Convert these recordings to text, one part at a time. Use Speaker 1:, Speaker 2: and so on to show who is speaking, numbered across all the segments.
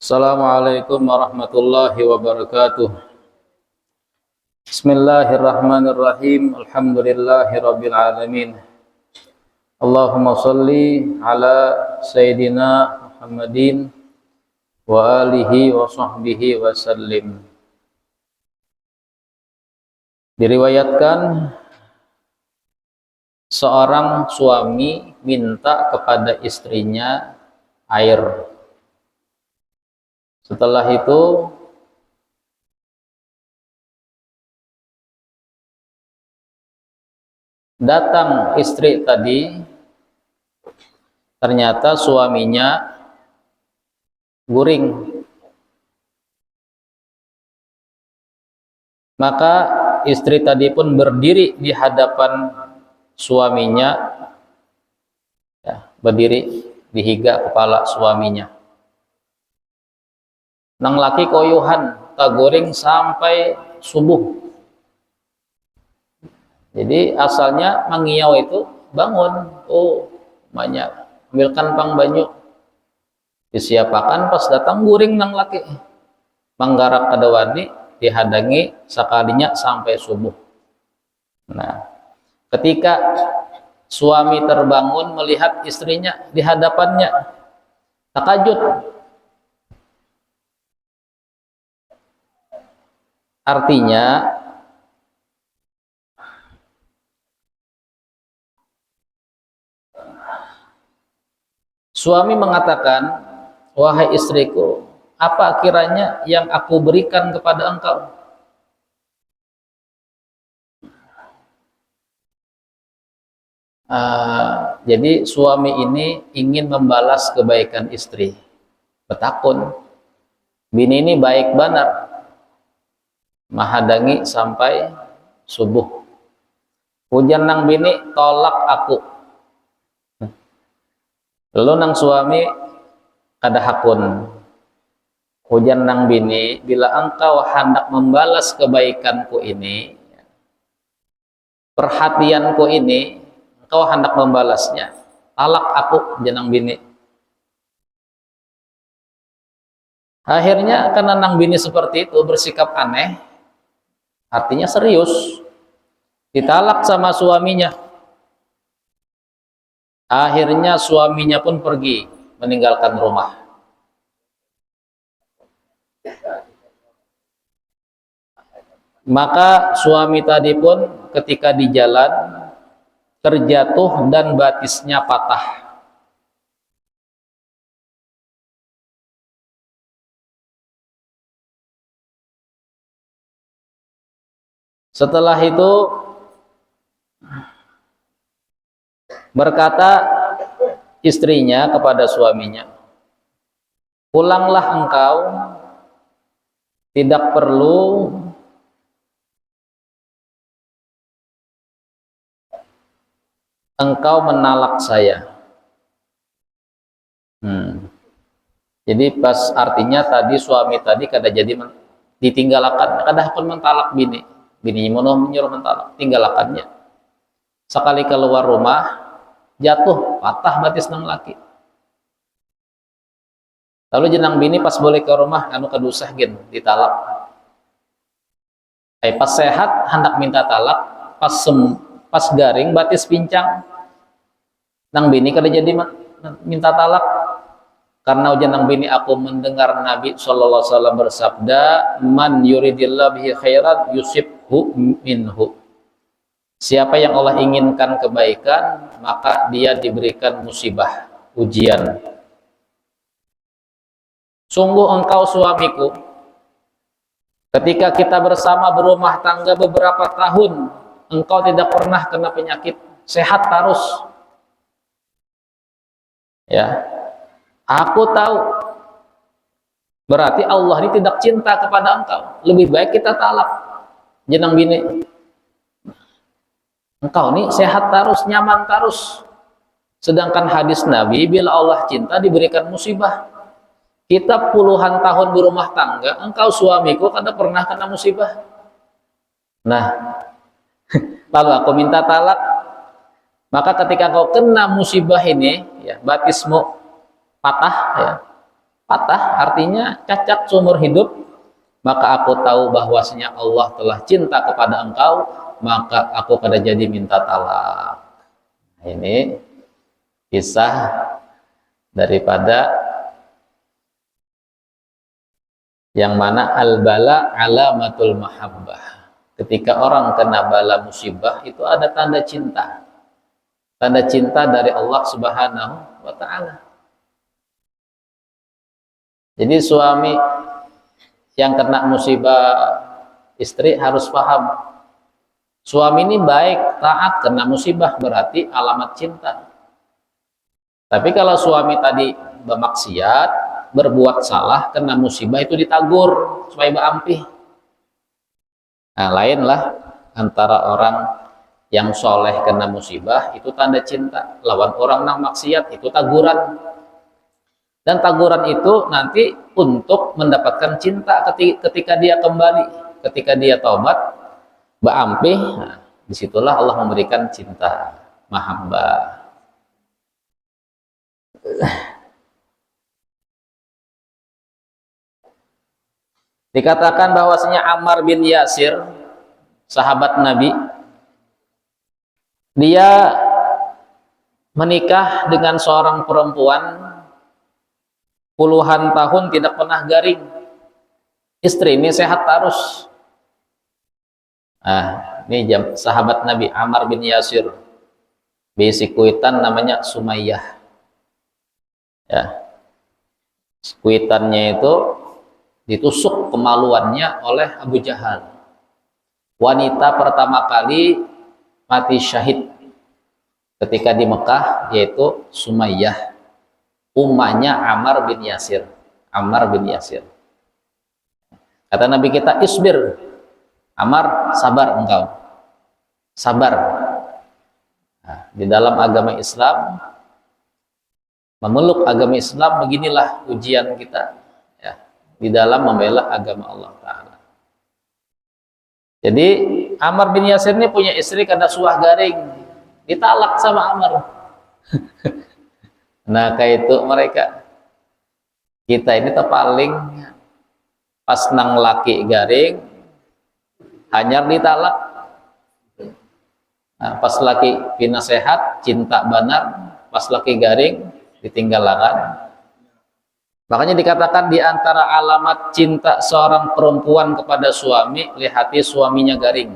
Speaker 1: Assalamualaikum warahmatullahi wabarakatuh. Bismillahirrahmanirrahim. Alhamdulillahirabbil alamin. Allahumma shalli ala sayyidina Muhammadin wa alihi wa sahbihi wa sallim. Diriwayatkan seorang suami minta kepada istrinya air. Setelah itu datang istri tadi, ternyata suaminya guring. Maka istri tadi pun berdiri di hadapan suaminya, berdiri di higa kepala suaminya. Nang laki koyuhan tagoring sampai subuh. Jadi asalnya mangiau itu bangun, banyak ambilkan pang banyu, disiapakan pas datang guring nang laki, manggarak kadawani dihadangi sakalinya sampai subuh. Nah, ketika suami terbangun melihat istrinya di hadapannya, takajud. Artinya suami mengatakan, wahai istriku, apa kiranya yang aku berikan kepada engkau? Jadi suami ini ingin membalas kebaikan istri. Betakun, bini ini baik benar, mahadangi sampai subuh. Hujan nang bini tolak aku. Lalu nang suami kadahakun, hujan nang bini, bila engkau hendak membalas kebaikanku ini, perhatianku ini, engkau hendak membalasnya, talak aku jenang bini. Akhirnya karena nang bini seperti itu bersikap aneh, artinya serius, ditalak sama suaminya. Akhirnya suaminya pun pergi meninggalkan rumah. Maka suami tadi pun ketika di jalan terjatuh dan batisnya patah. Setelah itu berkata istrinya kepada suaminya, pulanglah engkau, tidak perlu engkau menalak saya. Jadi pas artinya tadi suami tadi kada jadi ditinggalkan, kada pun mentalak bini. Bini menyuruh mentalak, tinggalakannya. Sekali keluar rumah, jatuh, patah batis nang laki. Lalu jenang bini pas boleh ke rumah, anu kadusah gen, ditalak. Pas sehat, hendak minta talak, pas garing, batis pincang. Nang bini kada jadi minta talak. Karena jenang bini aku mendengar Nabi SAW bersabda, man yuridillah bihi khairan yusibhu minhu. Siapa yang Allah inginkan kebaikan, maka dia diberikan musibah, ujian. Sungguh engkau suamiku, ketika kita bersama berumah tangga beberapa tahun, engkau tidak pernah kena penyakit, sehat terus. Ya, aku tahu. Berarti Allah ini tidak cinta kepada engkau. Lebih baik kita talak jenang bini. Engkau nih sehat terus, nyaman terus. Sedangkan hadis Nabi, bila Allah cinta diberikan musibah. Kita puluhan tahun berumah tangga, engkau suamiku kada pernah kena musibah. Nah, lalu aku minta talak. Maka ketika kau kena musibah ini, ya, batismu patah, ya, patah artinya cacat seumur hidup, maka aku tahu bahwasanya Allah telah cinta kepada engkau, maka aku kada jadi minta talak. Ini kisah daripada yang mana al-bala alamatul mahabbah. Ketika orang kena bala musibah itu ada tanda cinta. Tanda cinta dari Allah Subhanahu wa taala. Jadi suami yang kena musibah istri harus paham. Suami ini baik, taat, kena musibah berarti alamat cinta. Tapi kalau suami tadi bermaksiat, berbuat salah, kena musibah itu ditagur supaya berampih. Nah, lainlah antara orang yang soleh kena musibah itu tanda cinta, lawan orang yang maksiat itu taguran. Dan taguran itu nanti untuk mendapatkan cinta ketika dia kembali, ketika dia taubat, berampih, nah, disitulah Allah memberikan cinta, mahabbah. Dikatakan bahwasanya Ammar bin Yasir, sahabat Nabi, dia menikah dengan seorang perempuan puluhan tahun tidak pernah garing. Istri ini sehat terus. Ini sahabat Nabi Ammar bin Yasir. Bisi kuitan namanya Sumayyah. Ya. Kuitannya itu ditusuk kemaluannya oleh Abu Jahal. Wanita pertama kali mati syahid ketika di Mekah yaitu Sumayyah, ummahnya Ammar bin Yasir. Ammar bin Yasir. Kata Nabi kita, isbir Ammar, sabar engkau, sabar. Nah, di dalam agama Islam, memeluk agama Islam, beginilah ujian kita ya, di dalam membela agama Allah Ta'ala. Jadi Ammar bin Yasir ini punya istri karena suah garing, ditalak sama Ammar. Nah kayak itu mereka, kita ini terpaling pas nang laki garing hanyar ditalak. Nah, pas laki pinasehat cinta benar, pas laki garing ditinggal langan. Makanya dikatakan di antara alamat cinta seorang perempuan kepada suami, lihati suaminya garing.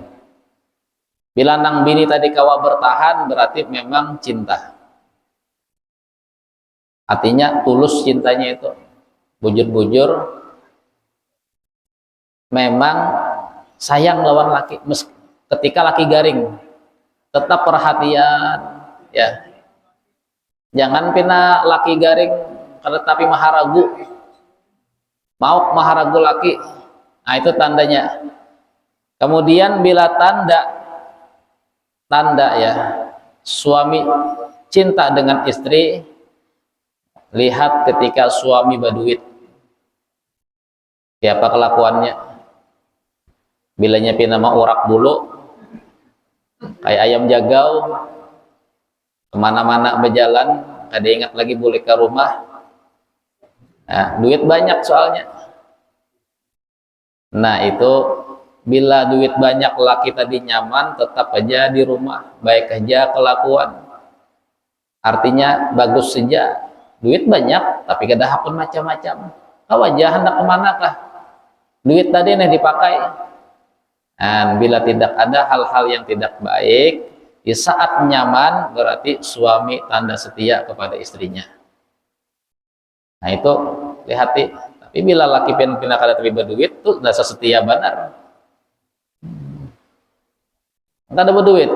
Speaker 1: Bila nang bini tadi kawa bertahan, berarti memang cinta. Artinya tulus cintanya itu, bujur-bujur, memang sayang lawan laki. Ketika laki garing, tetap perhatian, ya. Jangan pina laki garing kalau tapi maharagu, mau maharagu laki. Nah itu tandanya. Kemudian bila tanda ya suami cinta dengan istri, lihat ketika suami berduit, siapa kelakuannya. Bilanya pina mau urak bulu kayak ayam jagau, kemana-mana berjalan, kada ingat lagi boleh ke rumah. Nah, duit banyak soalnya. Nah itu bila duit banyak laki tadi nyaman, tetap aja di rumah, baik aja kelakuan. Artinya bagus saja, duit banyak tapi kada hapun macam-macam. Kau aja hendak kemanakah? Duit tadi nih dipakai. Dan bila tidak ada hal-hal yang tidak baik, di saat nyaman berarti suami tanda setia kepada istrinya. Nah itu lihati. Tapi bila laki pindah kada tapi berduit tuh dasar setia benar. Enggak ada berduit,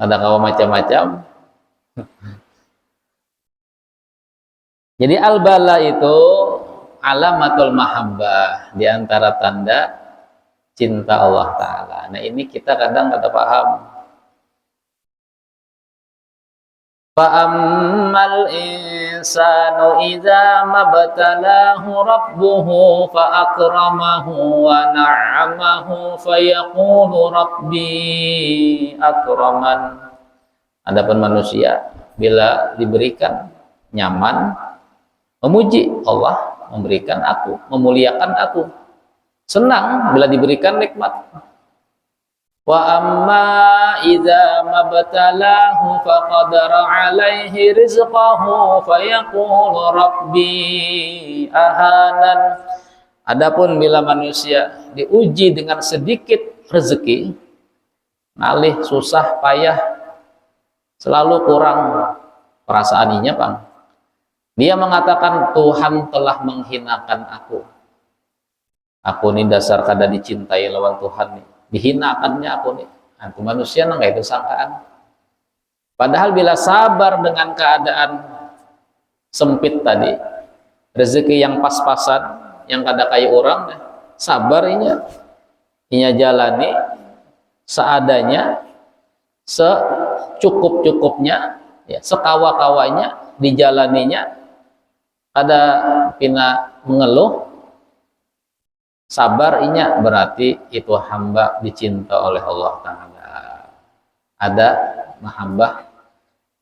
Speaker 1: ada kawa macam-macam. Jadi al-bala itu alamatul mahabbah, di antara tanda cinta Allah Ta'ala. Nah ini kita kadang kada paham. Fa'ammal insanu idza mabtalahu rabbuhu fa'akramahu wa na'amahu fayaqulu rabbi akraman. Adapun manusia bila diberikan nyaman memuji Allah memberikan aku, memuliakan aku, senang bila diberikan nikmat. Wa amma idza mabtalahu faqadara alaihi rizqahu fayaqulu rabbi ahanan. Adapun bila manusia diuji dengan sedikit rezeki, ngalih susah payah, selalu kurang perasaannya, Bang. Dia mengatakan Tuhan telah menghinakan aku. Aku ini dasar kada dicintai lawan Tuhan nih. Dihinakannya aku nih. Aku manusia nggak itu sangkaan. Padahal bila sabar dengan keadaan sempit tadi, rezeki yang pas-pasan, yang kada kayak orang, sabar inya jalani seadanya, secukup-cukupnya, ya, sekawa-kawanya dijalaninya, ada pina mengeluh, sabar inya berarti itu hamba dicinta oleh Allah Ta'ala, ada mahabbah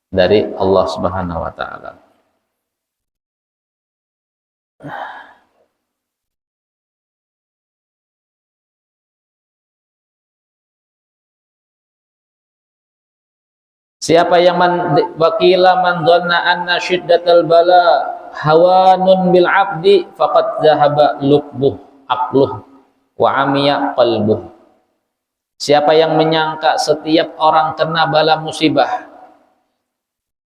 Speaker 1: dari Allah Subhanahu wa Ta'ala. Siapa yang wakila man dhanna anna syiddatal bala hawanun bil abdi faqad zahaba lubbuh aqluh wa amiya qalbuh. Siapa yang menyangka setiap orang kena bala musibah,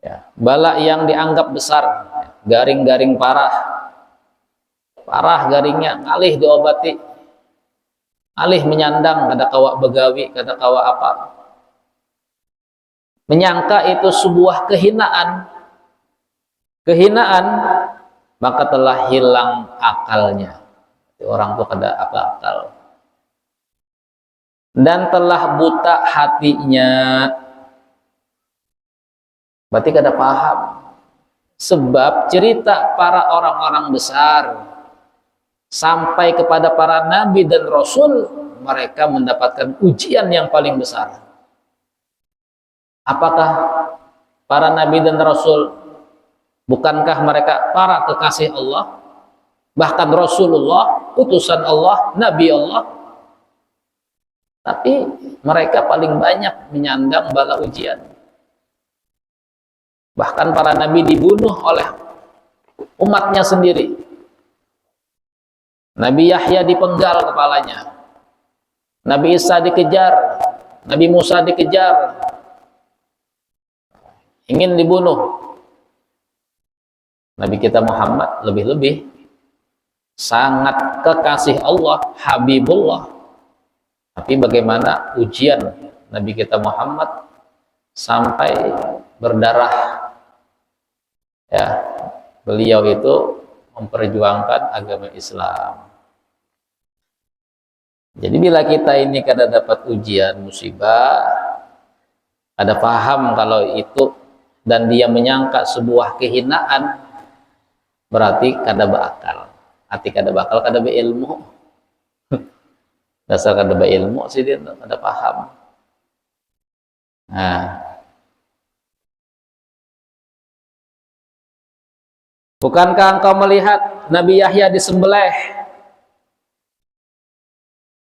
Speaker 1: ya, bala yang dianggap besar, garing-garing parah garingnya, alih diobati, alih menyandang, kada kawa begawi, kada kawa apa, menyangka itu sebuah kehinaan, maka telah hilang akalnya. Orang itu kada akal dan telah buta hatinya, berarti kada paham. Sebab cerita para orang-orang besar sampai kepada para nabi dan rasul, mereka mendapatkan ujian yang paling besar. Apakah para nabi dan rasul, bukankah mereka para kekasih Allah? Bahkan Rasulullah, utusan Allah, Nabi Allah. Tapi mereka paling banyak menyandang bala ujian. Bahkan para nabi dibunuh oleh umatnya sendiri. Nabi Yahya dipenggal kepalanya. Nabi Isa dikejar. Nabi Musa dikejar. Ingin dibunuh. Nabi kita Muhammad lebih-lebih sangat kekasih Allah, Habibullah. Tapi bagaimana ujian Nabi kita Muhammad sampai berdarah, ya, beliau itu memperjuangkan agama Islam. Jadi bila kita ini kada dapat ujian musibah, ada paham kalau itu dan dia menyangka sebuah kehinaan, berarti kada berakal. Hati kada bakal kada beilmu. Dasar kada beilmu sih dia kada paham. Nah, bukankah engkau melihat Nabi Yahya disembelih,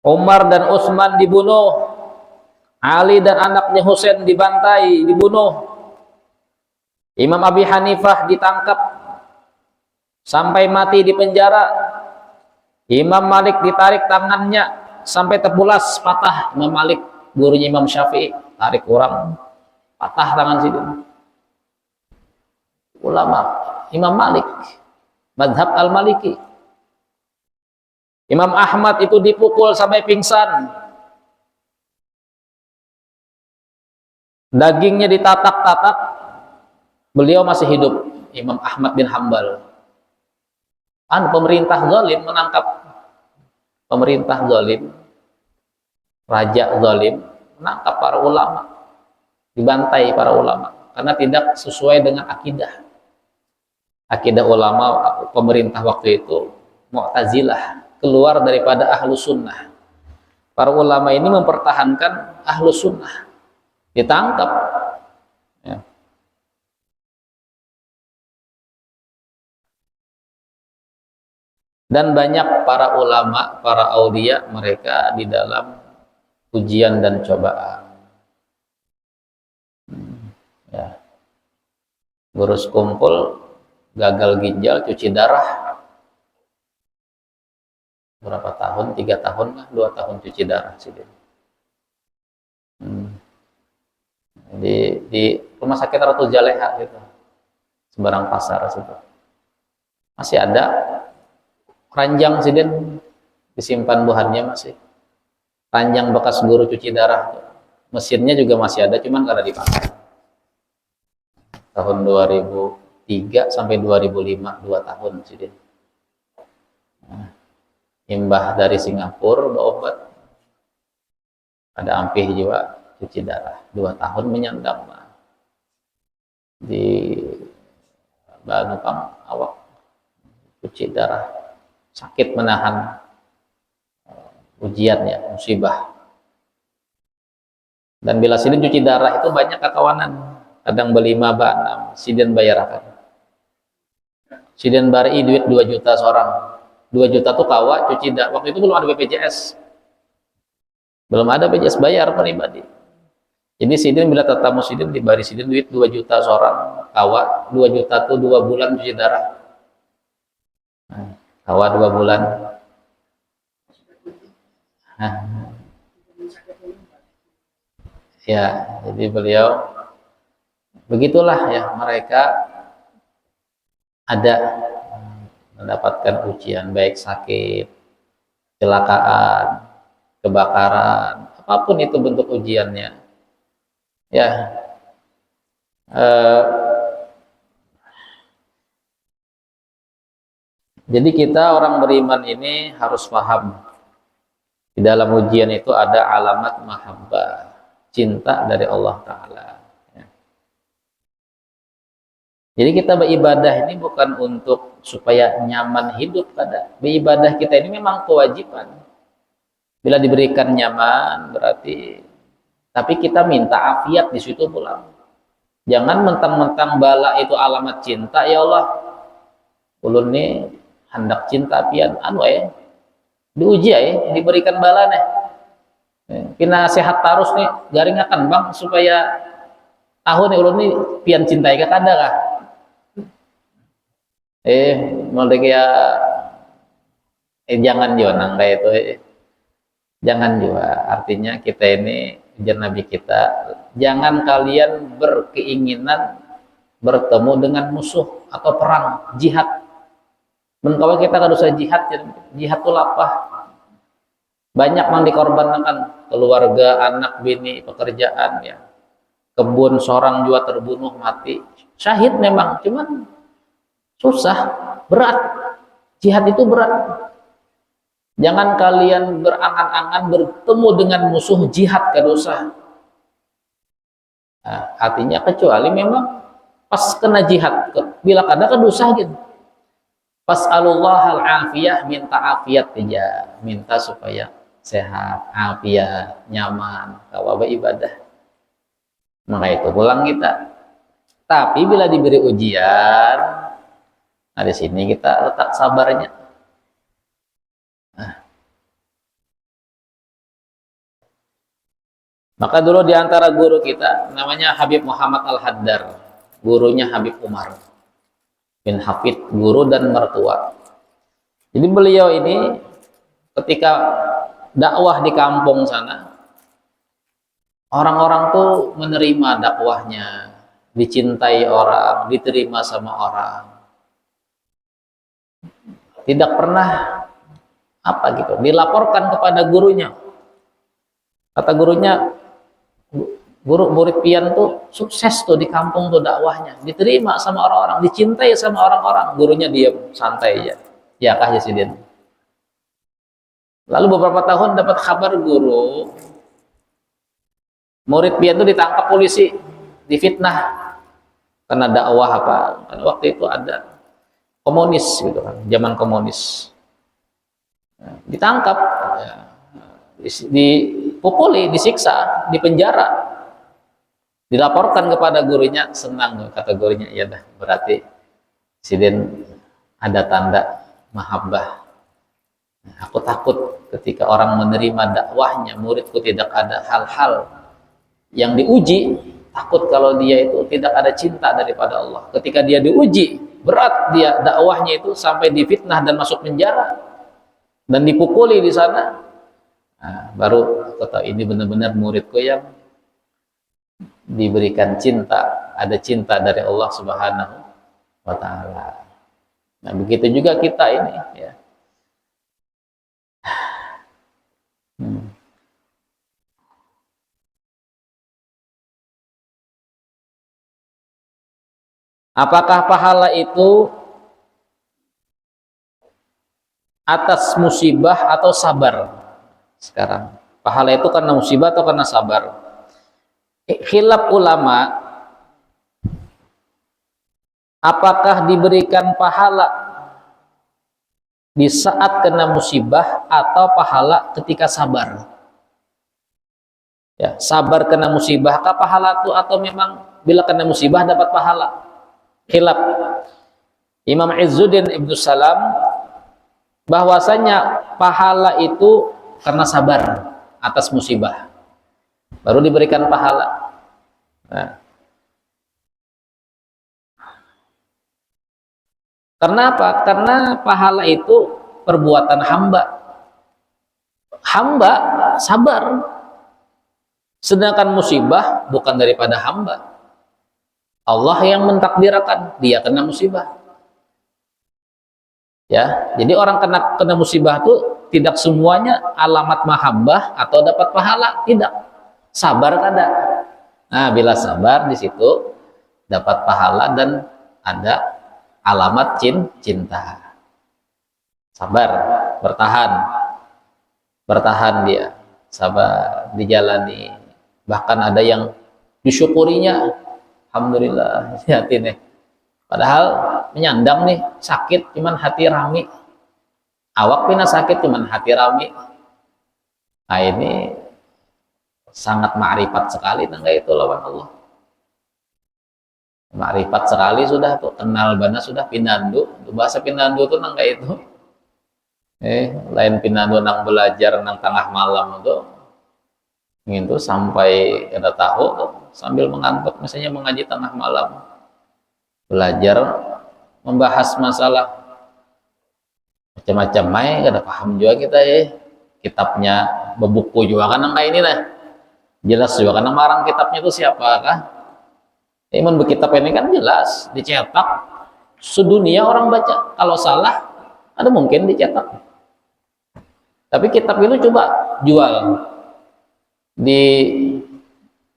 Speaker 1: Umar dan Utsman dibunuh, Ali dan anaknya Husain dibantai, dibunuh, Imam Abi Hanifah ditangkap sampai mati di penjara, Imam Malik ditarik tangannya sampai terpulas patah. Imam Malik, gurunya Imam Syafi'i, tarik orang patah tangan situ. Ulama Imam Malik, mazhab Al-Maliki. Imam Ahmad itu dipukul sampai pingsan, dagingnya ditatak-tatak, beliau masih hidup. Imam Ahmad bin Hambal. Pemerintah zalim menangkap pemerintah zalim, raja zalim menangkap para ulama, dibantai para ulama karena tidak sesuai dengan akidah ulama pemerintah waktu itu, Mu'tazilah, keluar daripada ahlu sunnah. Para ulama ini mempertahankan ahlu sunnah, ditangkap, ya. Dan banyak para ulama, para aulia, mereka di dalam ujian dan cobaan. Ya. Ngurus kumpul, gagal ginjal, cuci darah. Berapa tahun? 3 tahun lah, 2 tahun cuci darah sih. Di rumah sakit Ratu Jaleha gitu, Sembarang Pasar situ. Masih ada keranjang sih, disimpan bahannya masih. Ranjang bekas guru cuci darah. Mesinnya juga masih ada, cuman karena dipakai. Tahun 2003 sampai 2005, 2 tahun sih. Imbah dari Singapura berobat, ada ampih juga cuci darah, 2 tahun menyandang di Banupang awak cuci darah, sakit menahan ujian ya, musibah. Dan bila sidin cuci darah itu banyak kakawanan, kadang berlima enam sidin bayarakan, sidin bari duit 2 juta seorang. 2 juta tuh kawa cuci darah. Waktu itu belum ada BPJS. Belum ada BPJS, bayar pribadi. Jadi sidin bila tetamu sidin dibari sidin duit 2 juta seorang kawa. 2 juta tuh 2 bulan cuci darah. Nah, kawa 2 bulan. Nah. Ya, jadi beliau begitulah ya, mereka ada mendapatkan ujian, baik sakit, kecelakaan, kebakaran, apapun itu bentuk ujiannya. Ya, jadi kita orang beriman ini harus paham di dalam ujian itu ada alamat mahabbah, cinta dari Allah Ta'ala. Jadi kita beribadah ini bukan untuk supaya nyaman hidup, kada. Beribadah kita ini memang kewajiban. Bila diberikan nyaman berarti, tapi kita minta afiat di situ pulang. Jangan mentang-mentang bala itu alamat cinta, ya Allah. Ulun nih hendak cinta pian diuji diberikan bala nih. Kena sehat terus nih, garing akan bang supaya tahun ulun nih pian cintai ka kada kah? Jangan juga nang kayak itu. Jangan juga, artinya kita ini ujar Nabi kita, jangan kalian berkeinginan bertemu dengan musuh atau perang, jihad. Kalau kita kan usah jihad, jihad itu lapah. Banyak yang dikorbankan, keluarga, anak, bini, pekerjaan, ya. Kebun seorang juga terbunuh mati. Syahid memang, cuman susah, berat. Jihad itu berat. Jangan kalian berangan-angan bertemu dengan musuh, jihad kada usah. Nah, artinya kecuali memang pas kena jihad, bila kada usah gitu. Fas'alullah al-afiyah, minta afiat aja, minta supaya sehat, afiat, nyaman, kawa ibadah. Maka itu pulang kita. Tapi bila diberi ujian, nah di sini kita letak sabarnya. Nah. Maka dulu diantara guru kita namanya Habib Muhammad Al-Haddar, gurunya Habib Umar bin Hafid, guru dan mertua. Jadi beliau ini ketika dakwah di kampung sana, orang-orang tuh menerima dakwahnya, dicintai orang, diterima sama orang. Tidak pernah dilaporkan kepada gurunya. Kata gurunya, guru murid pian tuh sukses tuh di kampung tuh dakwahnya, diterima sama orang-orang, dicintai sama orang-orang. Gurunya diam santai aja. Ya kah ya sidin. Lalu beberapa tahun dapat kabar guru murid pian tuh ditangkap polisi, difitnah karena dakwah apa? Karena waktu itu ada komunis gitu kan, zaman komunis. Ditangkap, ya, dipukuli, disiksa, dipenjara. Dilaporkan kepada gurunya, senang kata gurunya, ya dah berarti sidin ada tanda mahabbah, Aku takut ketika orang menerima dakwahnya, muridku tidak ada hal-hal yang diuji, takut kalau dia itu tidak ada cinta daripada Allah. Ketika dia diuji, berat dia dakwahnya itu sampai difitnah dan masuk penjara dan dipukuli di sana. Nah, baru aku tahu ini benar-benar muridku yang diberikan cinta, ada cinta dari Allah Subhanahu wa taala. Nah, begitu juga kita ini ya. Apakah pahala itu atas musibah atau sabar? Sekarang, pahala itu karena musibah atau karena sabar? Khilaf ulama, apakah diberikan pahala di saat kena musibah atau pahala ketika sabar? Ya, sabar kena musibah kah pahala itu, atau memang bila kena musibah dapat pahala? Khilaf. Imam Izzuddin Ibnu Salam bahwasanya pahala itu karena sabar atas musibah baru diberikan pahala. Nah, karena apa? Karena pahala itu perbuatan hamba. Hamba sabar. Sedangkan musibah bukan daripada hamba. Allah yang mentakdirkan dia kena musibah. Ya, jadi orang kena musibah itu tidak semuanya alamat mahabbah atau dapat pahala, tidak. Sabar kada. Nah, bila sabar di situ dapat pahala dan ada alamat cinta. Sabar, bertahan dia, sabar dijalani. Bahkan ada yang disyukurinya, alhamdulillah, hati nih. Padahal menyandang nih, sakit cuman hati rami. Awak pina sakit cuman hati rami. Nah, ini sangat ma'rifat sekali tangga itu lawan Allah. Ma'rifat sekali sudah tuh, kenal bana sudah pinandu. Bahasa pinandu tuh nangga itu. Lain pinandu nang belajar nang tengah malam tuh. Itu sampai kada tahu tuh, sambil mengantuk misalnya mengaji tengah malam, belajar membahas masalah macam-macam kada paham juga kita kitabnya bebuku juga kan kayak ini lah jelas juga karena marang kitabnya itu siapakah iman berkitab ini kan jelas dicetak sedunia orang baca, kalau salah ada mungkin dicetak, tapi kitab itu coba jual di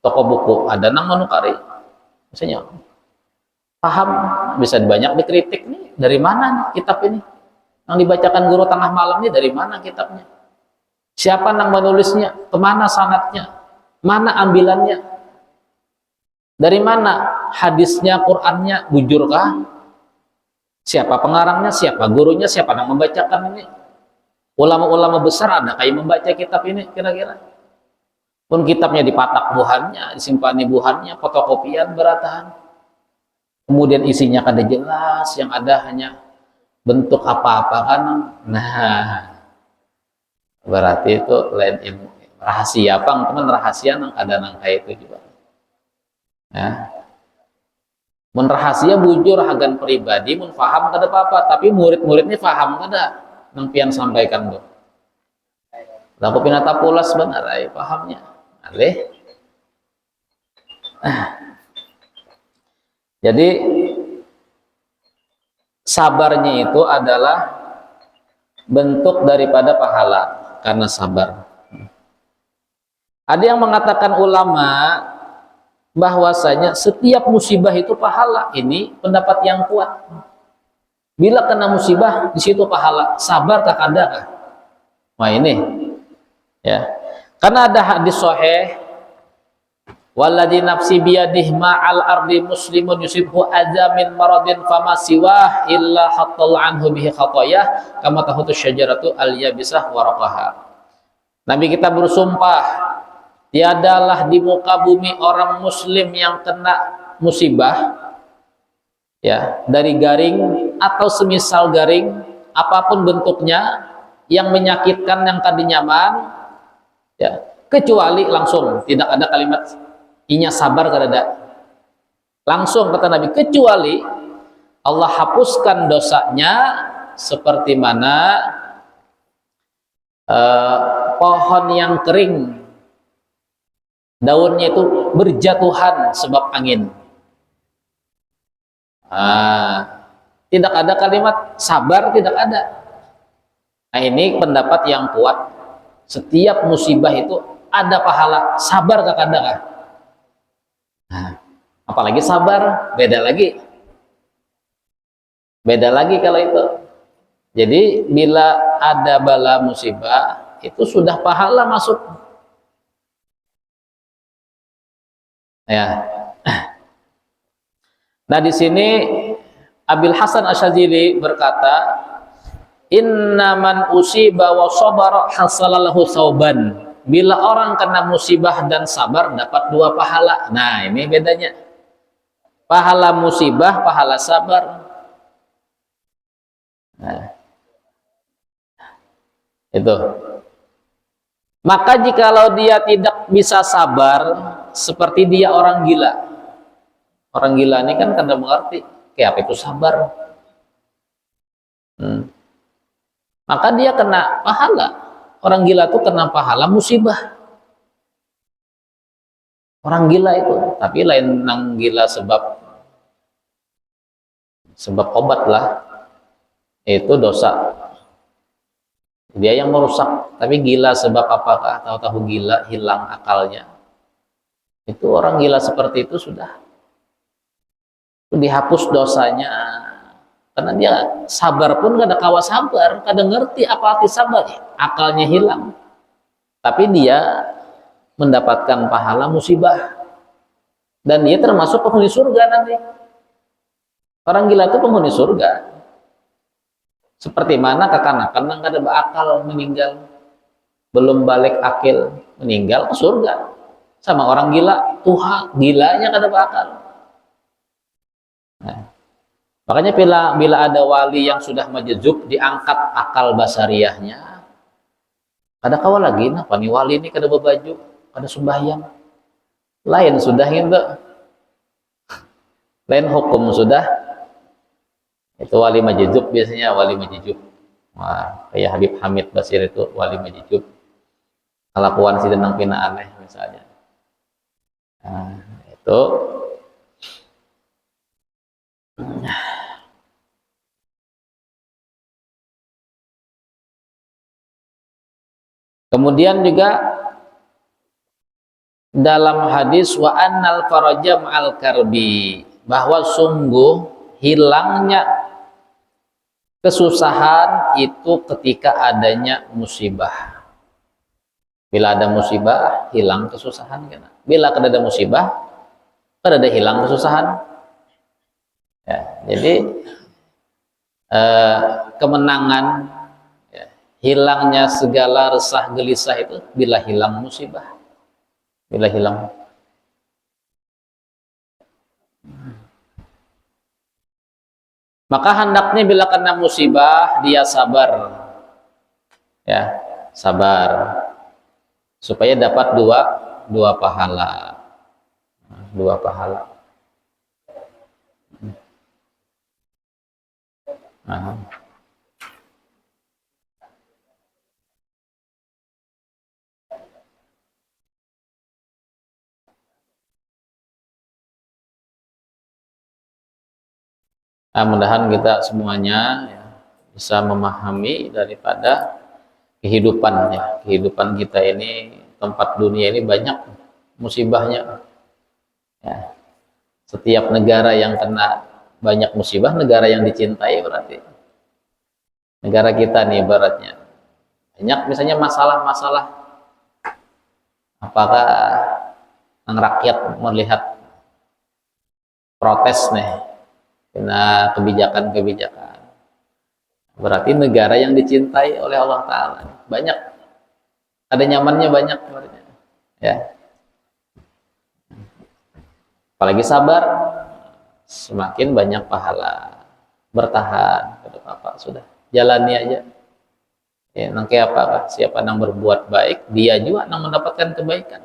Speaker 1: toko buku ada nang manukari misalnya paham bisa banyak dikritik nih dari mana nih kitab ini yang dibacakan guru tengah malam ini dari mana kitabnya, siapa nang menulisnya, kemana sanadnya, mana ambilannya, dari mana hadisnya, Qur'annya, bujurkah, siapa pengarangnya, siapa gurunya, siapa nang membacakan ini, ulama-ulama besar ada kayak membaca kitab ini kira-kira. Pun kitabnya dipatak buhannya, disimpani buhannya, fotokopian beratahan. Kemudian isinya kada jelas, yang ada hanya bentuk apa-apa kan. Nah, berarti itu lain ilmu. Rahasia apa? Teman rahasia nang ada nang kayak itu juga. Ya. Mun rahasia bujur hagan pribadi, mun faham kada apa-apa, tapi murid-muridnya faham kada nang pian sampaikan tuh. Laku pinata pulas benar ay pahamnya. Alih. Jadi sabarnya itu adalah bentuk daripada pahala karena sabar. Ada yang mengatakan ulama bahwasanya setiap musibah itu pahala. Ini pendapat yang kuat. Bila kena musibah di situ pahala, sabar tak ada kah? Wah ini ya. Karena ada hadis sahih, walladzi nafsi biyadihi ma'al ardi muslimun yusibhu adza min maradin fama siwah illa hattal anhu bihi khatayah kama tahutu syajaratu al yabisah waraqaha. Nabi kita bersumpah, tiadalah di muka bumi orang muslim yang kena musibah ya dari garing atau semisal garing apapun bentuknya yang menyakitkan yang tadi nyaman, ya, kecuali langsung tidak ada kalimat inya sabar, tidak ada. Langsung kata Nabi, kecuali Allah hapuskan dosanya seperti mana pohon yang kering, daunnya itu berjatuhan sebab angin. Tidak ada kalimat sabar, tidak ada. Nah, ini pendapat yang kuat. Setiap musibah itu ada pahala. Sabar gak ada kah? Nah, apalagi sabar, beda lagi. Beda lagi kalau itu. Jadi bila ada bala musibah, itu sudah pahala masuk. Ya. Nah, di sini Abil Hasan Asyadzili berkata, innaman usiba wa sabara hasalalahu sauban. Bila orang kena musibah dan sabar dapat dua pahala. Nah, ini bedanya. Pahala musibah, pahala sabar. Nah, itu. Maka jikalau dia tidak bisa sabar, seperti dia orang gila. Orang gila ini kan kada mengerti kayak apa itu sabar. Maka dia kena pahala. Orang gila itu kena pahala musibah. Orang gila itu, tapi lain nang gila sebab obat lah. Itu dosa. Dia yang merusak, tapi gila sebab apakah? Tahu-tahu gila, hilang akalnya. Itu orang gila seperti itu sudah dihapus dosanya. Karena dia sabar pun kada kawa sabar, kada ngerti apa arti sabar, akalnya hilang. Tapi dia mendapatkan pahala musibah. Dan dia termasuk penghuni surga nanti. Orang gila itu penghuni surga. Seperti mana kekanakan yang kada berakal meninggal, belum balik akil, meninggal ke surga. Sama orang gila, Tuhan gilanya kada berakal. Nah, makanya bila ada wali yang sudah majejub, diangkat akal basariahnya, kada kawa lagi, nah pani wali ini kada berbaju, kada sembahyang, lain sudah itu, lain hukum sudah. Itu wali majejub biasanya, wali majejub. Wah, kayak Habib Hamid Basir itu wali majejub. Kelakuan si denang pina aneh misalnya. Nah, itu kemudian juga dalam hadis wa annal faraja ma'al karbi, bahwa sungguh hilangnya kesusahan itu ketika adanya musibah. Bila ada musibah, hilang kesusahan. Bila kada ada musibah, kada ada hilang kesusahan. Ya, jadi kemenangan, ya, hilangnya segala resah gelisah itu bila hilang musibah. Bila hilang. Maka hendaknya bila kena musibah dia sabar, ya, sabar, supaya dapat dua pahala, dua pahala. Nah. Mudah-mudahan kita semuanya ya, bisa memahami daripada kehidupan, ya. Kehidupan kita ini, tempat dunia ini banyak musibahnya. Ya. Setiap negara yang kena banyak musibah, negara yang dicintai berarti. Negara kita nih ibaratnya. Banyak misalnya masalah-masalah. Apakah rakyat melihat protes nih, karena kebijakan-kebijakan, berarti negara yang dicintai oleh Allah Ta'ala banyak, ada nyamannya banyak, ya. Apalagi sabar, semakin banyak pahala. Bertahan, apa sudah jalani aja, Ya, nang kaya apa? Siapa nang berbuat baik, dia juga nang mendapatkan kebaikan.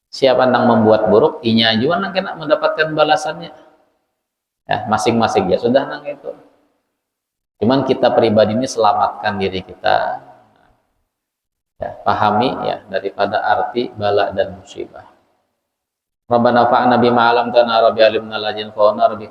Speaker 1: Siapa nang membuat buruk, inya juga nang kena mendapatkan balasannya. Ya, masing-masing ya sudah nang itu. Cuman kita pribadi ini selamatkan diri kita, ya, pahami ya daripada arti bala dan musibah. Rabbana fa'na bima 'allamtana rabbi alimna lajin fauna rabbi